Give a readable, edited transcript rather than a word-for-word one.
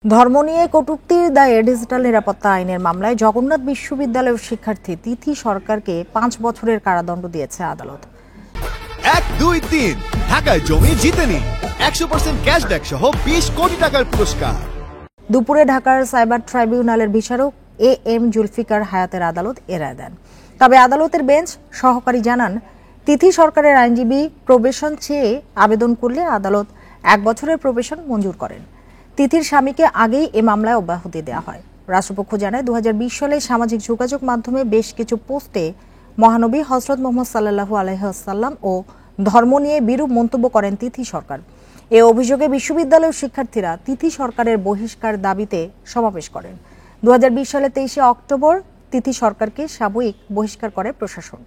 ধর্ম নিয়ে কটূক্তির দায়ে ডিজিটাল নিরাপত্তা আইনের মামলায় জগন্নাথ বিশ্ববিদ্যালয়ের শিক্ষার্থী তিথি সরকারকে 5 বছরের কারাদণ্ড দিয়েছে আদালত। 1, 2, 3 ঢাকায় জমি জিতে নিন 100% ক্যাশব্যাক সহ 20 কোটি টাকার পুরস্কার। দুপুরে ঢাকার সাইবার ট্রাইব্যুনালের বিচারক এম জুলফিকার হায়াতের আদালত এ রায় দেন। তবে আদালতের বেঞ্চ সহকারী জানান, তিথি সরকারের আইনজীবী প্রবেশন চেয়ে আবেদন করলে আদালত 1 বছরের প্রবেশন মঞ্জুর করেন। তিথির স্বামীকে আগেই এ মামলায় অব্যাহতি দেওয়া হয়। রাষ্ট্রপক্ষ জানায়, 2020 সালে সামাজিক যোগাযোগ মাধ্যমে বেশ কিছু পোস্টে মহানবী হযরত মুহাম্মদ সাল্লাল্লাহু আলাইহি ওয়াসাল্লাম ও ধর্ম নিয়ে বিরূপ মন্তব্য করেন তিথি সরকার। এ অভিযোগে বিশ্ববিদ্যালয়ের শিক্ষার্থীরা তিথি সরকারের বহিষ্কার দাবিতে সমাবেশ করেন। 2020 সালে 23 অক্টোবর তিথি সরকারকে সাময়িক বহিষ্কার করে প্রশাসন।